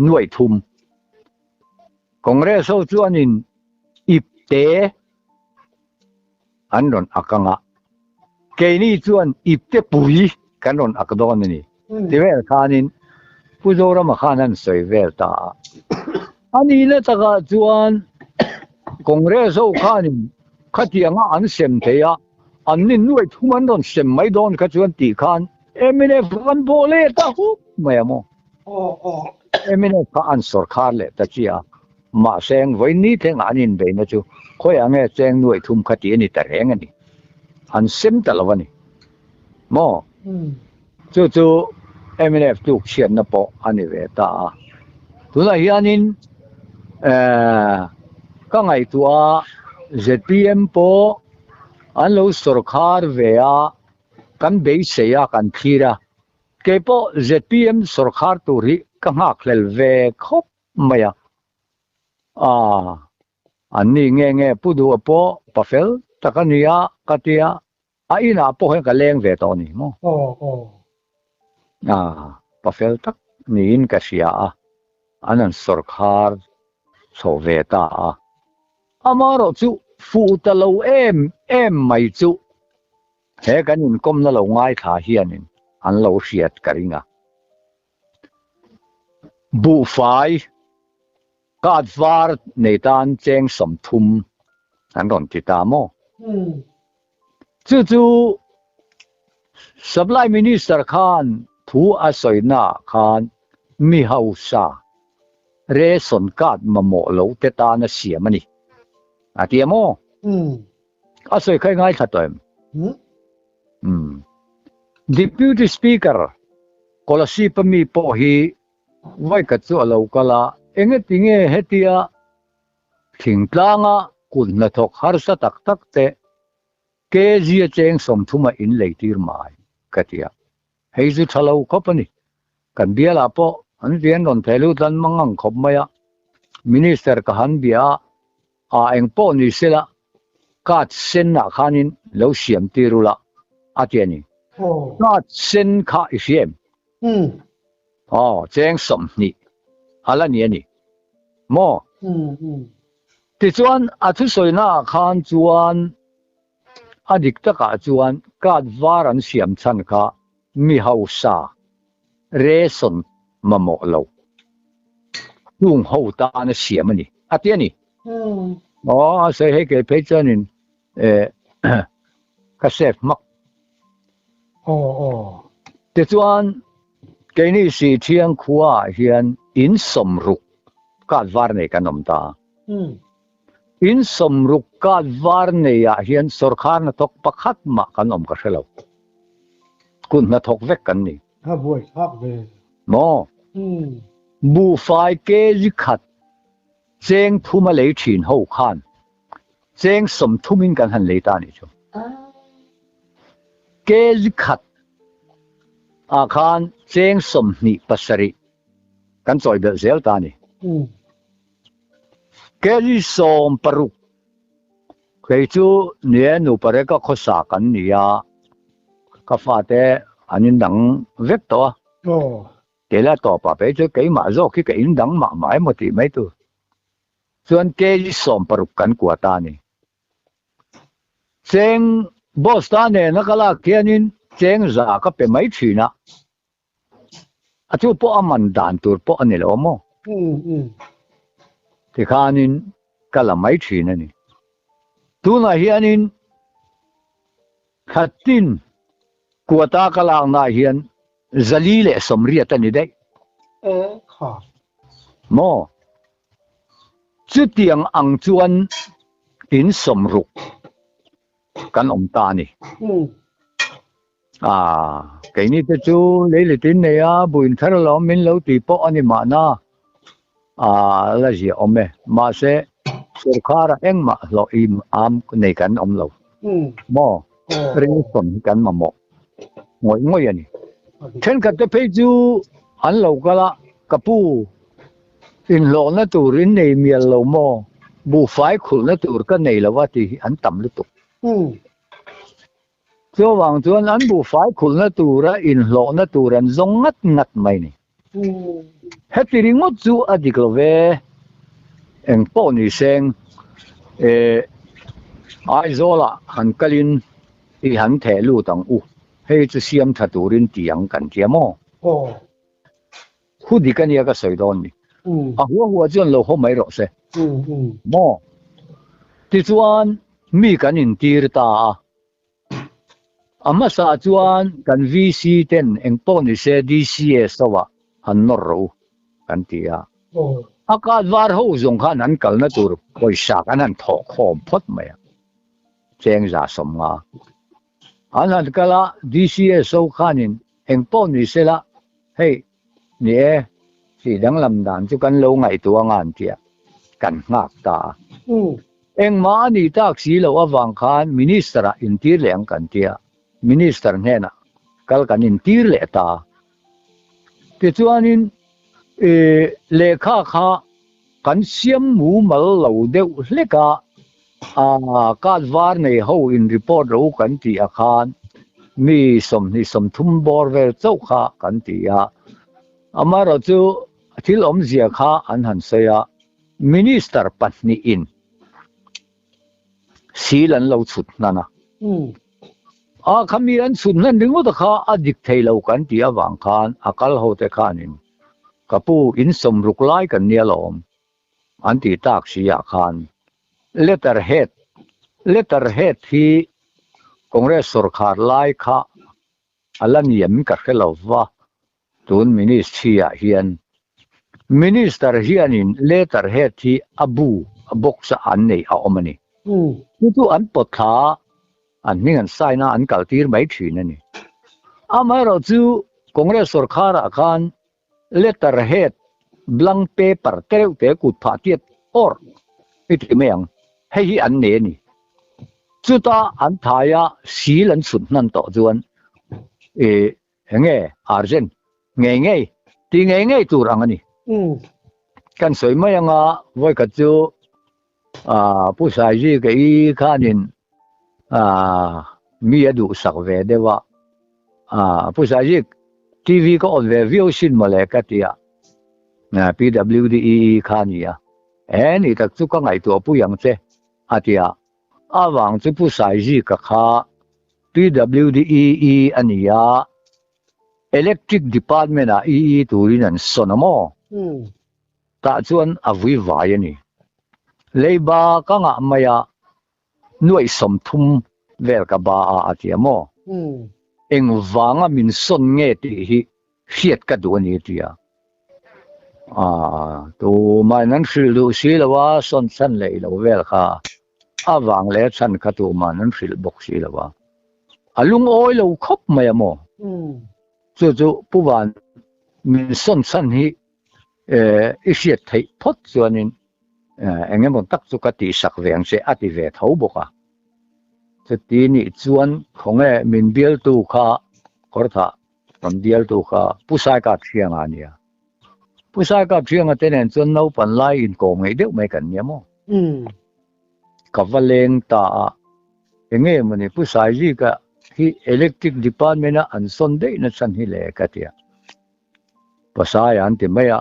nuai thum congress ho chuanin ipte anon akanga keini chuan ipte puri kanon akdon ni tivel khanin puzora ma khanan soivel ta ani le taka chuan congress ho khanin khatianga an sem theya anin nuai thuman don sem mai don kha chuan ti khan MNF kan bole ta hu mayamo MNF ka an sarkar le ta chia mà sen với ní thế ngã nhìn về nó chú khối anh nghe sen nuôi thum khát tiền thì tệ anh này anh xem tao là này mò chú MNF chụp chuyện nó bỏ anh về ta tôi là hiện in các ngày tua ZPM po anh lâu sarkar về kan be se kan thira ke po ZPM sarkar turi ka ngak lel ve khop maya ani nge pudu po pafel takania katia ina po hen ka leng ve to ni mo pafel tak ni in ka sia anan sarkar so ve ta amaro chu fu ta lo em mai chu he kan in kom na lo ngai tha hianin an lo hriat karinga bu fai kat var nei tan cheng som thum an ron ti ta mo chu supply minister khan thu a soina khan mi hausa re son kat ma mo lo te ta na siamani atiamo a soi khai ngai thatoim Deputy Speaker Kolasi pami po hi vai ka chu alo kala enge tinge hetia thingtlanga kun na thok har sa tak tak te ke ji cheng som thuma in leitir mai katia hei zu thalo khopani kan biala po an rian ron thelu dan mangang khop maya minister ka han bia eng po ni sela kat sen na khanin lo siam tirula atiani kat sen kha siam cheng som ni ala ni ani mo ti chuan athu soina khan chuan adik taka chuan kat varan siam chan kha mi hausa reson mamo lo tung ho ta na siam ani atiani se he ke pechanin ka chef mak ti chuan ke ni si thiang khuwa hian in somruk kat var nei kanom ta in somruk kat var nei ya hian sarkar na tok pakhat ma kanom ka helo kun na thok vek kan ni ha boy hak ve mo bu fai ke ji khat cheng thuma lei thin ho khan cheng som thumin kan han lei ta ni chu ke ji khat khan cheng som ni pasari kan choi bel zel ta ni ke ji som paruk ke chu ne nu pare ka khosa kan ni ya ka fa te anin dang vek to ke la to pa pe chu ke ma zo ki ke in dang ma mai mo ti mai tu chuan ke ji som paruk kan kwa ta ni cheng boss ta ne na kala kianin cheng za ka pe mai thina achu po aman dan tur po anilo mo ti khanin kala mai thina ni tu na hianin khatin kuata kala na hian zalile somria ta ni dei kha mo chu tiang ang chuan in somruk kan om ta ni cái này tôi chú lấy lịch tin này buồn thở lo mình lâu thì po anh mà na là gì ông mẹ mà sẽ sarkar anh mà lo im này kan ông lâu mo ring son kan mà mo ngồi ngồi vậy then cái thấy chú anh lâu cái là kapu in lo na turin này miền lâu mo bu phải khul na tur cái này là vậy thì anh tầm lúc tục cho vàng chuan an bu fai khul na tura in lo na turan zong ngat mai ni heti ringot chu adik lo ve eng po ni seng ai zola han kalin i han the lu tang u hei chu siam tha turin tiang kan tiamo khu di kan ya ka soi don ni huwa chuan lo ho mai ro se mo ti chuan mi kan in tir ta ama sa chuan kan VC ten eng po ni se DCS sawa han nor ro kan tia akat var ho zong khan an kal na tur koi sak an thok khom phot mai cheng za som nga an kala DCA so khanin engpon ni sela hey ni si dang lam dan chu kan lo ngai tu ngan tia kan ngak ta eng ma ni tak si lo awang khan minister in tir leng kan tia minister hena kal kan in tir le ta ti chuanin lekha kha kan siam mu mal lo deuh hleka kat var nei ho in report ro kan ti a khan mi som ni som thum bor vel chau kha kan ti a amaro chu thil om zia kha an han seya minister patni in silan lo chut nana khami an chut nan ringo ta kha adik thei lo kan ti awang khan akal ho te khanin kapu in som ruklai kan nialom anti tak sia khan letterhead hi congress sarkar lai kha alan yem ka khelova tun ministry hian minister hianin letterhead hi abu boxa an nei a omani tu an potha an ning an saina an kaltir mai thina ni amaro chu congress sarkar khan letterhead blank paper tereu te kut pha tiet or itimeng hei an ne ni chuta an thaya silan sut nan to chuan henge arjen nge ti nge turang ani kan soi mai anga voi ka chu pu sai ji ke I khanin mi adu sak ve dewa pu sai ji TV ko on ve view sin male ka tia PWDE khania ani tak chu ka ngai to pu yang che atia awang chu pu sai ji ka kha PWDE ania electric department a turin an sonamo ta chuan avui vai ani leiba ka nga maya nuai som thum vel ka ba atiamo eng wanga min son nge ti hi hiat ka du ani tia tu mai nan hril du si lawa son san lei lo vel kha awang le chan kha tu ma nan hril bok si lawa alung oi lo khop mai amo chu puwan min son san hi hiat thei phot chuanin engemon tak chu ka ti sak veng se ati ve tho boka ti ni chuan khonge min bial tu kha kortha kon bial tu kha pusai ka thiang ania pusai ka thiang atenen chuan no pan lai in ko ngei deuh mai kan niamo kavaleng ta enge mani pusai ji ka hi electric department an son de na chan hi le ka tia pasai an ti maya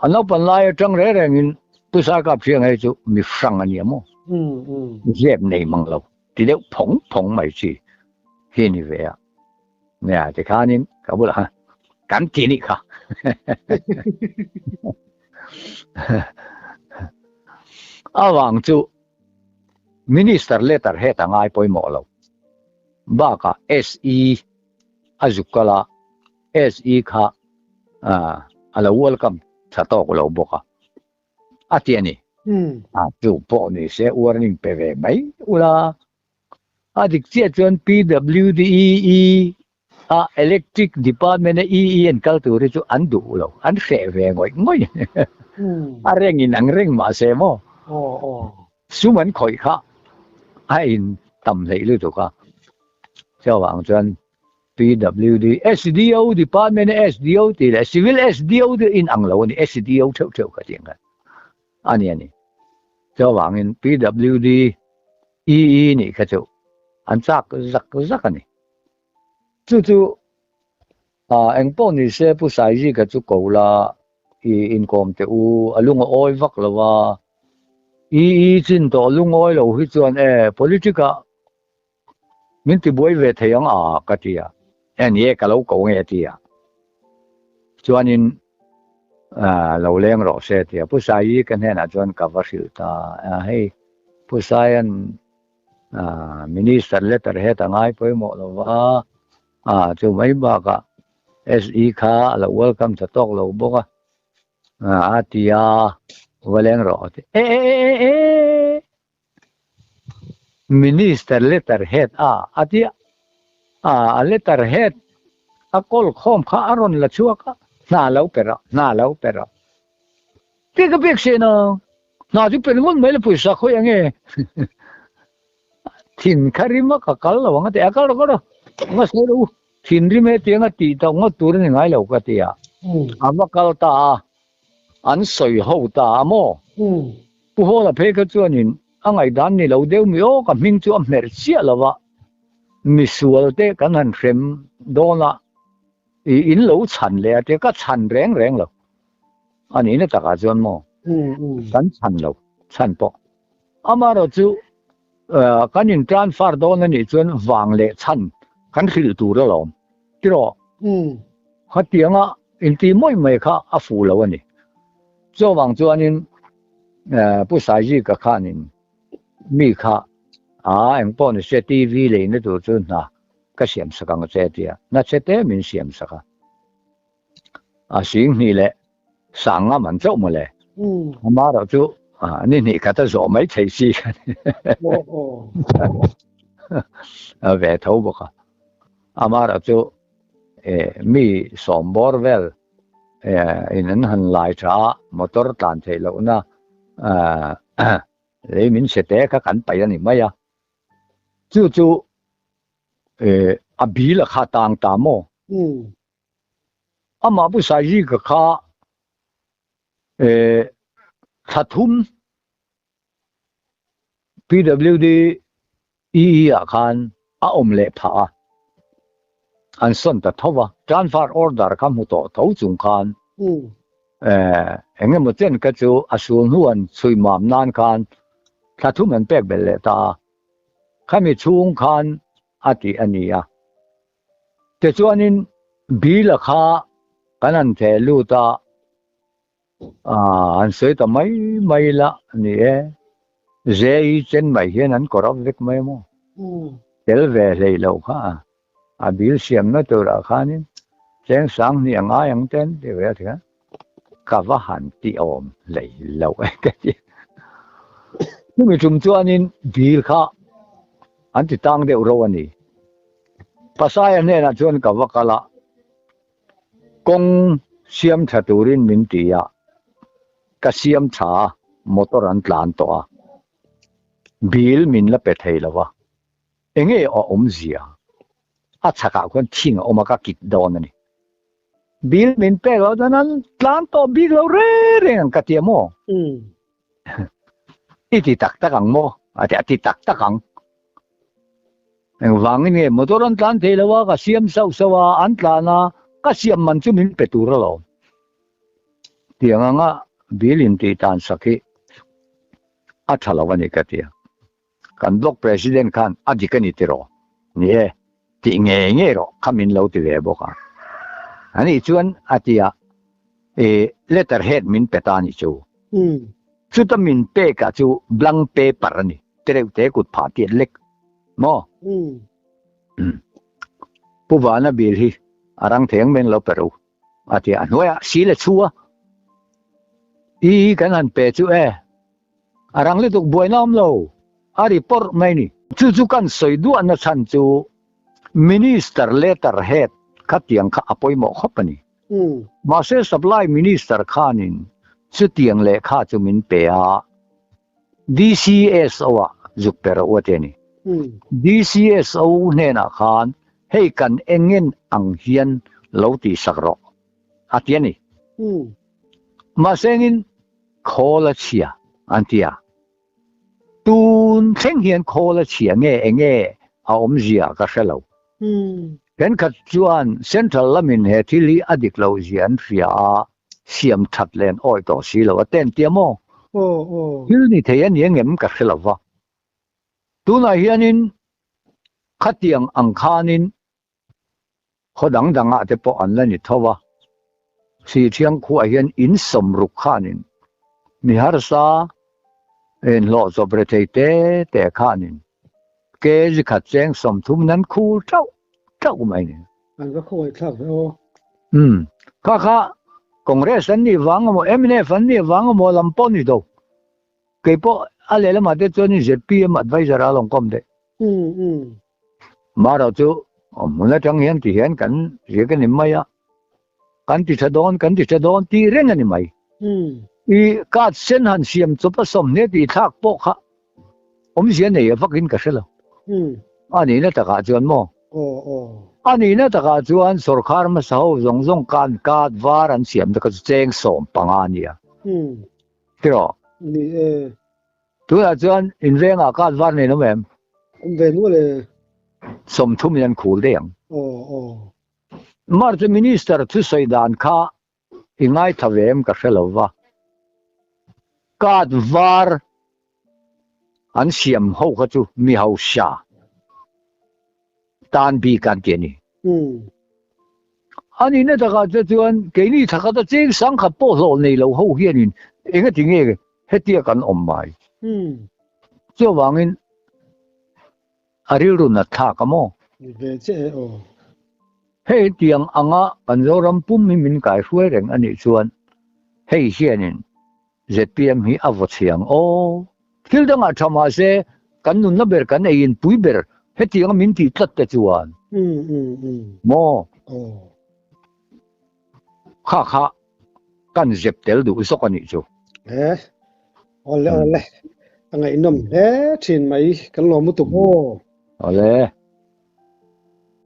anau pan lai tang re rengin pusai ka thiang ai chu mi frang aniamo dẹp này mang lâu thì nếu phóng mày chỉ khi như vậy nè thì khá nín cả bữa ha cắn kín đi khá awang chu minister letter he ta ngai poi mo lo ba ka SE azukala SE kha ala welcome tha to ko lo boka atiani chu po ni se warning peve mai ula adik che chuan PWDE electric department en kal tu ri chu an du lo an se ve ngoi a reng in ang reng ma se mo suman khoi kha in tam lei lu tu kha chao wang chuan PWD SDO department SDO ti le civil SDO in ang lo ni SDO theu ka ting ka ani cho wang in PWD ni ka chu an chak zak ani chu engpo ni se pu sai ji ka chu ko la income te u alunga oi vak lawa chin to alunga oi lo hi chuan politica min ti boi ve theyang ka tia en ye ka lo ko nge tia chuan in lo leng ro se tia pu sai yi kan hena chuan ka vasil ta hei pu sai an minister letter he ta ngai poi mo lo wa chu mai ba ka SE kha lo welcome cha tok lo boka tia waleng ro minister letterhead atia letterhead akol khom kha aron la chuaka na lo pera pika pek se na ju pen ngon mele puisa khoi ange thin kharima ka kal lo nga te akal ro nga se ru thin ri me te nga ti ta nga tur ni ngai lo ka ti ya ama kal ta an soi ho ta mo pu ho la phe ka chuanin angai dan ni lo deu mi o ka ming chu am mer sia lawa mi sual te kan han rem dona in lo chan le te ka chan reng lo ani na ta ka chuan mo kan chan po amaro chu kan in transfer dona ni chuan wang le chan kan khil tu ra lo tiro khatianga in ti moi mai kha a fu lo ani zo wang chuanin pu sai ji ka khanin mi kha em pon se tv le ne tu chu na ka siam sakang che tia na che te min siam saka sing ni le sanga man chau mo le ma ro chu ni ka ta zo mai thei si ve thau bo ka ama ra chu mi som bor vel in an han lai cha motor tan thei lo na le min se te ka kan pai ani mai ya chu a bi la kha tang ta mo ama bu sai ji ka kha thathum pwd a khan a omle pha an son ta thowa transfer order kam hu to thau chung khan engem chen ka chu asul huan chui mam nan khan thathum an pek bel le ta khami chung khan ati ania te chuanin bi la kha kanan the lu ta an sei ta mai la ni zei chen mai hian an korap vek mai mo tel ve lei lo kha a bil siam na to ra khanin cheng sang ni anga yang ten de ve thia ka va han ti om lei lo ka ti ni mi chum chuanin bil kha an ti tang de ro ani pasaya ne na chuan ka va kala kong siam tha turin min ti ya ka siam tha motor an tlan to a bil min la pe thei lawa enge om zia a chaka kon thing oma ka kit don ani bil min pe lo dan tlan to bil lo re ang ka ti mo iti tak ang mo ati tak ang ang wang ni motor an tlan thei lawa ka siam sawa an tlana ka siam man chu min pe tur lo tianga nga bilin ti tan saki a thalawani ka tia kan block president khan adikani tiro ni ti nge ro khamin lo ti ve boka ani chuan atia letterhead min petani chu chu ta min pe ka chu blank paper ani tereu te kut pha ti lek mo puwana bil hi arang theng men lo peru atia noya sile chua kan han pe chu arang le tuk buai nam lo ari por mai ni chu kan soi du an chan chu minister letterhead khatiang kha apoi mo khopani ma se supply minister khanin chu tiang le kha chu min pe a DCSO juk per oteni DCSO ne na khan hei kan engen ang hian lo ti sakro atiani ma sengin khola chia antia tun theng hian khola chia nge a om zia ka shelo ken khat chuan central lamin he thili adik lo zian fia siam that len oi to si lo aten tiamo hil ni theyan yengem ka shelawa tuna hianin khatiang ang khanin khodang danga te po an la ni thowa si thiang khu a hian in som ru khanin mi har sa en lo zo brete te khanin ke ji khat cheng som thum nan khu chau mai ni an ga khoi thak o kha Congress an ni wang mo MNF an ni wang mo lampon ni do ke po ale la ma te chon ni ZPM advisor along kom de mà đâu chú muốn là trong hiện thì hiện cảnh gì cái niệm mày á cảnh thì sẽ đón thì riêng cái niệm mày ý các sen hành xiêm chụp xong nè thì thắc bốc ha ông hiện này phát hiện cái gì rồi anh ấy nó cả chuyện mà anh ấy nó cả chuyện sở khár mà sao rong can cát var anh xiêm đó cái chêng sôm bằng anh ấy thế rồi tôi là chuyện in về ngã cát var này nó mềm về nữa là som thum yan khul deng mar minister thu soidan kha ingai thavem ka hrelowa kat var an siam ho kha chu mi ho sha tan bi kan ke ni ani na ta ka chuan ke ni thaka ta ching sang kha po lo nei lo ho hianin enga tinge hetia kan om mai chu wangin ariru na tha kamo về chế hei tiang anga kanzoram pum mi min kai hruai reng ani chuan hei hianin ZPM hi avochiang o thil danga thama se kan nun na ber kan ein pui ber he tiang min ti tlat te chuan mo kha kan zep tel du sok ani chu ole angai nom le thin mai kan lo mu tu ole